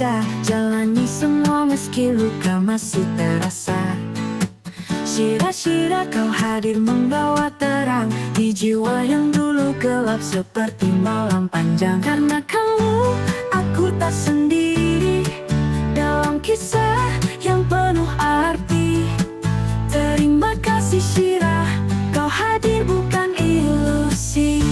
saja, jalani semua meski luka masih terasa. Syirah-syirah kau hadir membawa terang di jiwa yang dulu gelap seperti malam panjang. Karena kamu, aku tak sendiri dalam kisah yang penuh arti. Terima kasih Syirah, kau hadir bukan ilusi.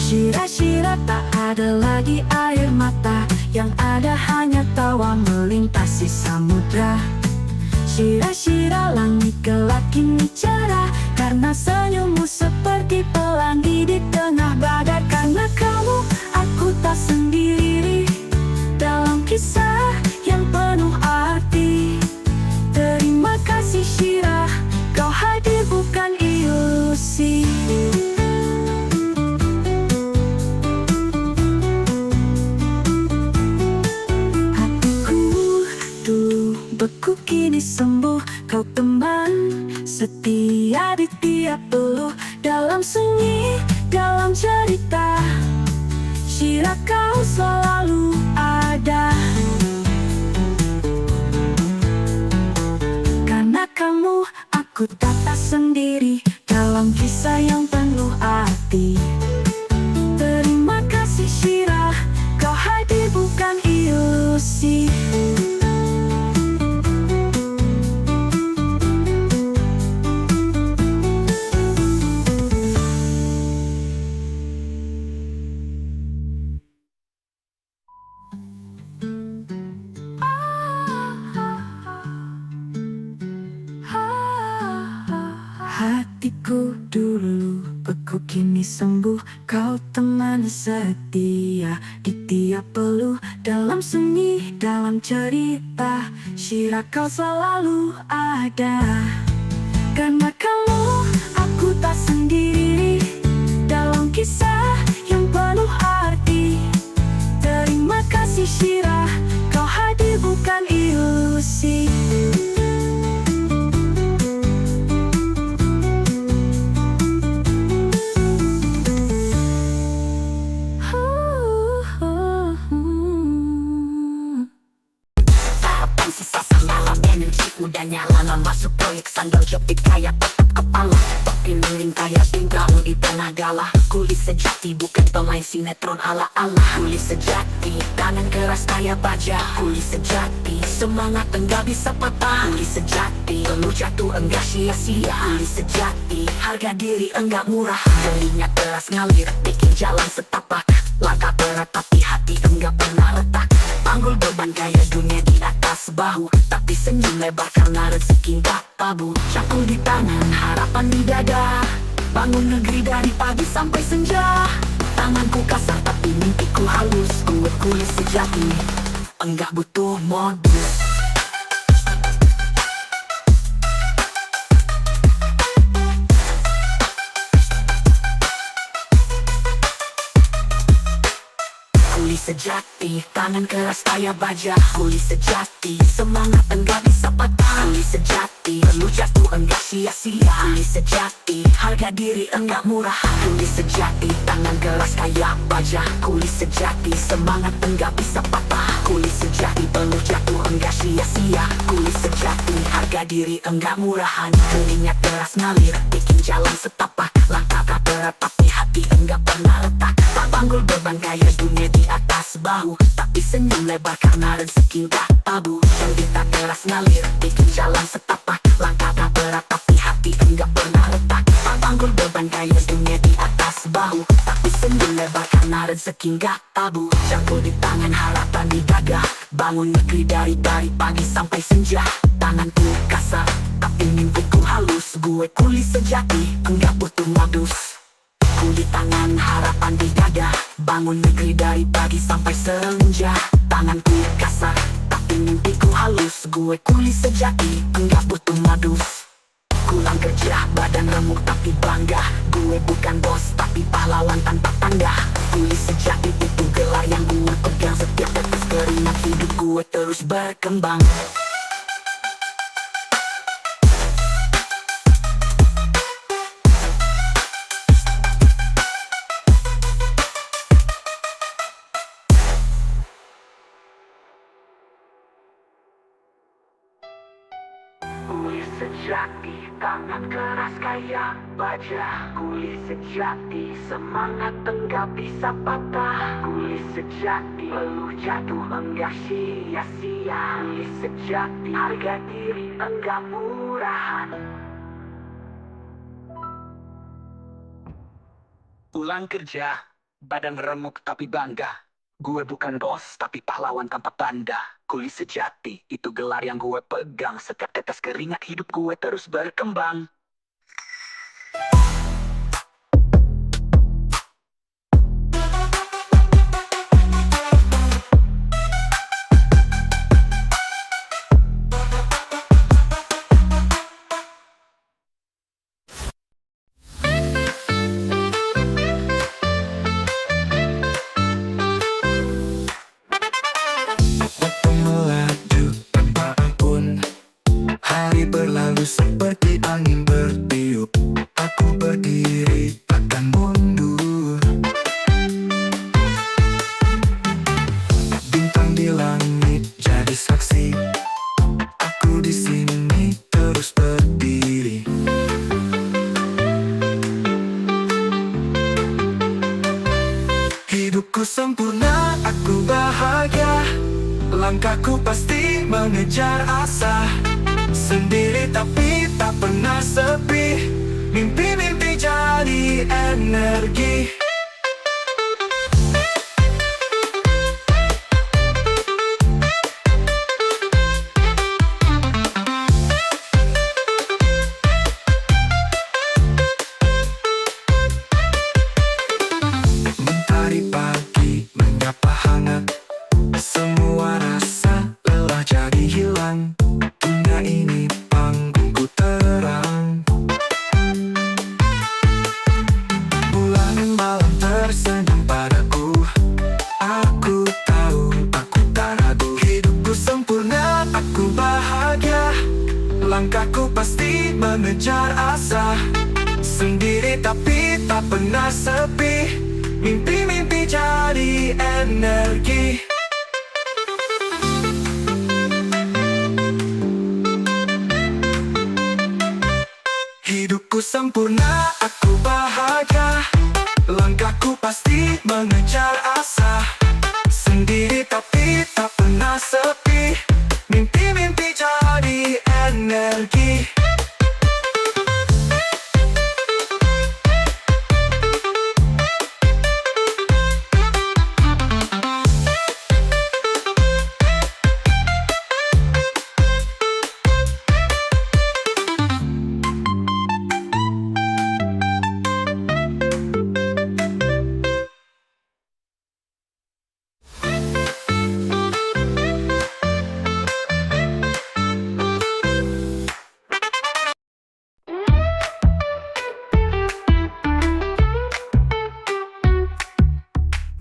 Syirah-syirah tak ada lagi air mata, yang ada hanya tawa melintasi samudra. Syirah-syirah langit gelap kini cerah, karena senyummu seperti pelangi di tengah badai. Karena kamu, aku tak sendiri dalam kisah yang penuh arti. Terima kasih Syirah, kau hadir bukan ilusi. Beku kini sembuh, kau teman setia di tiap peluh. Dalam sunyi, dalam cerita, Syirah kau selalu ada. Karena kamu, aku tak sendiri dalam kisah yang penuh arti. Terima kasih Syirah, kau hadir bukan ilusi. Hatiku dulu beku kini sembuh, kau teman setia di tiap peluh. Dalam sunyi, dalam cerita, Syirah kau selalu ada. Karena kamu, aku tak sendiri dalam kisah yang penuh arti. Terima kasih Syirah, kau hadir bukan ilusi. Udah nyala, non masuk proyek sandal jepit kayak tetap kepala. Topi miring kayak tinggal di tanah galah. Kulis sejati bukan pemain sinetron ala-ala. Kulis sejati, tangan keras kayak baja. Kulis sejati, semangat enggak bisa patah. Kulis sejati, peluh jatuh enggak sia-sia. Kulis sejati, harga diri enggak murah. Jelinya keras ngalir, bikin jalan setapak. Langkah berat tapi hati enggak pernah retak. Panggul beban kayak dunia di atas bahu, tapi senyum lebar karena rezeki gak tabu. Cangkul di tangan, harapan di dada. Bangun negeri dari pagi sampai senja. Tanganku kasar tapi mimpiku halus. Kulit sejati, enggak butuh modus. Kulis sejati, tangan keras kayak baja. Kulis sejati, semangat enggak bisa patah. Kulis sejati, peluh jatuh enggak sia-sia. Kulis sejati, harga diri enggak murah. Kulis sejati, tangan keras kayak baja. Kulis sejati, semangat enggak bisa patah. Kulis sejati, peluh jatuh enggak sia-sia. Kulis sejati, harga diri enggak murahan. Keningnya keras ngalir, bikin jalan setapak. Langkah berat tapi hati enggak pernah retak. Panggul beban kayak dunia di atas bahu, tapi senyum lebar karena rezeki gak tabu. Cerita keras ngalir, bikin jalan setapak. Langkah berat tapi hati enggak pernah retak. Panggul beban kayak dunia di atas bahu, tapi senyum lebar karena rezeki gak tabu. Cangkul di tangan, harapan di dada. Bangun negeri dari pagi sampai senja. Tanganku kasar, tapi mimpiku halus. Gue kulis sejati, enggak butuh modus. Kulit tangan, harapan di dada. Bangun negeri dari pagi sampai senja. Tanganku kasar, tapi mimpiku halus. Gue kulis sejati, enggak butuh modus. Pulang kerja, badan remuk tapi bangga. Gue bukan bos, tapi pahlawan tanpa tanda. Kulis sejati itu gelar yang gue pegang. Setiap tetes keringat hidup gue terus berkembang. sejati, tangan keras kayak baja. Kulit sejati, semangat enggak bisa patah. Kulit sejati, peluh jatuh enggak sia-sia. Kulit sejati, harga diri enggak murahan. Pulang kerja, badan remuk tapi bangga. Gue bukan bos tapi pahlawan tanpa tanda. Kulit sejati, itu gelar yang gue pegang. Setiap tetes keringat hidup gue terus berkembang. Waktu melaju tanpa ampun, hari berlalu seperti angin bertiup. Aku berdiri takkan mundur. Bintang di langit jadi saksi. Aku di sini terus berdiri. Hidupku sempurna, aku bahagia. Langkahku pasti mengejar asa. Sendiri tapi tak pernah sepi. Mimpi-mimpi jadi energi. Mentari pagi menyapa hangat. Semua rasa lelah jadi hilang. Dunia ini panggungku terang. Bulan malam tersenyum padaku. Aku tahu, aku tak ragu. Hidupku sempurna, aku bahagia. Langkahku pasti mengejar asa. Sendiri tapi tak pernah sepi. Mimpi-mimpi jadi energi. Hidupku sempurna, aku bahagia. Langkahku pasti mengejar asa. Sendiri tapi tak pernah sepi. Mimpi-mimpi jadi energi.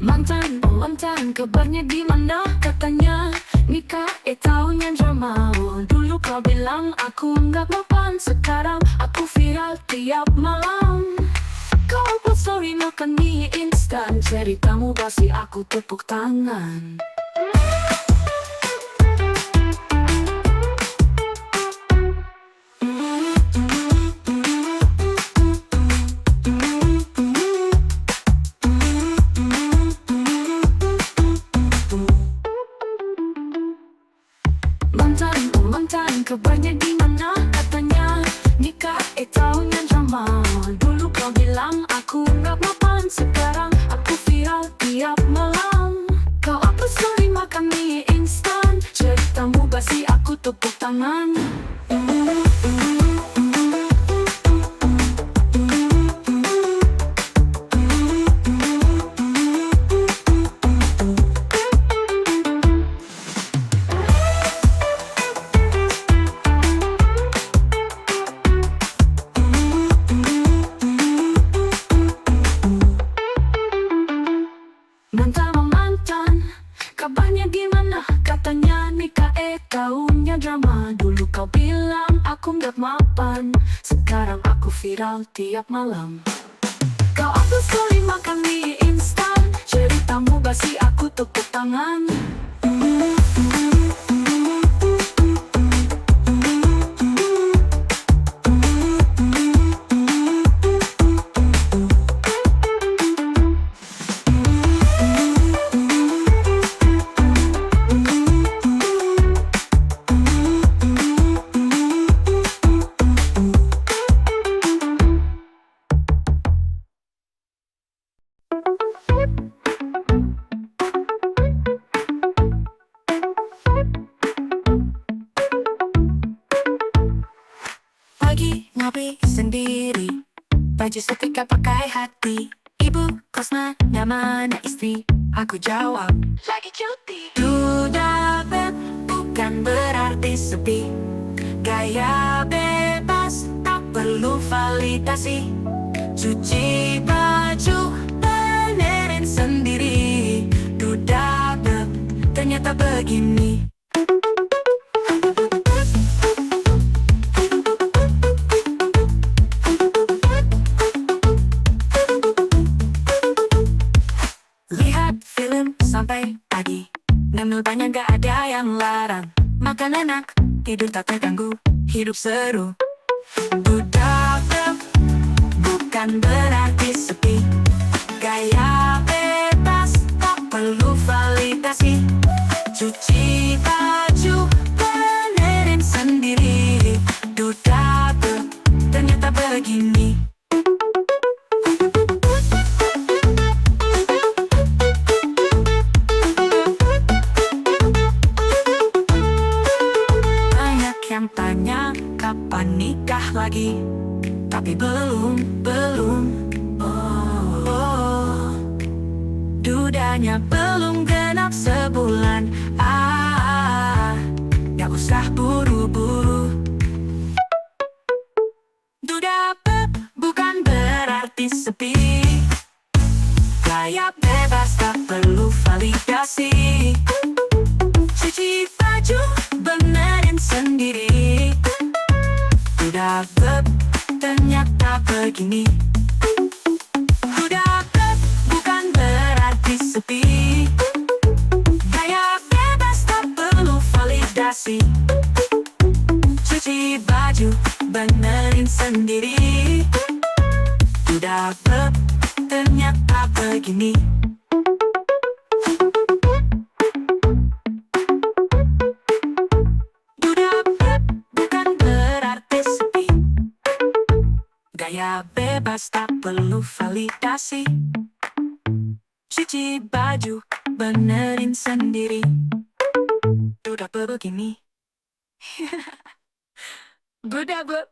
Mantan, oh mantan, kabarnya gimana? Katanya nikah, tahunya drama. Dulu kau bilang aku nggak mapan. Sekarang aku viral tiap malam. Kau upload story makan mie instan. Ceritamu basi aku tepuk tangan. Mantan, oh mantan, kabarnya gimana? Katanya nikah, tahunya drama. Dulu kau bilang aku nggak mapan. Sekarang aku viral tiap malam. Kau upload story makan mie instan. Ceritamu basi aku tepuk tangan. Mantan, oh mantan, kabarnya gimana? Katanya nikah, tahunya drama. Dulu kau bilang aku nggak mapan. Sekarang aku viral tiap malam. Kau upload story makan mie instan. Ceritamu basi aku tepuk tangan. gak pakai hati. Ibu kos mana mana istri? Aku jawab, lagi cuti. Duda beb bukan berarti sepi. Gaya bebas tak perlu validasi. Cuci baju benerin sendiri. Duda beb ternyata begini. Lihat film sampai pagi, menu banyak gak ada yang larang. Makan enak, tidur tak terganggu, hidup seru. Duda beb bukan berarti sepi. Gaya bebas tak perlu validasi. Cuci baju benerin sendiri. Duda beb ternyata begini. Banyak yang tanya kapan nikah lagi, tapi belum. Oh, dudanya belum genap sebulan. Gak usah buru-buru. Duda beb bukan berarti sepi. Gaya bebas tak perlu validasi. Cuci baju benerin sendiri. Duda beb ternyata begini. Duda beb bukan berarti sepi. Gaya bebas tak perlu validasi. Cuci baju benerin sendiri. Duda beb ternyata begini. Duda beb bukan berarti sepi. Gaya bebas tak perlu validasi. Cuci baju benerin sendiri. Duda beb begini. Duda beb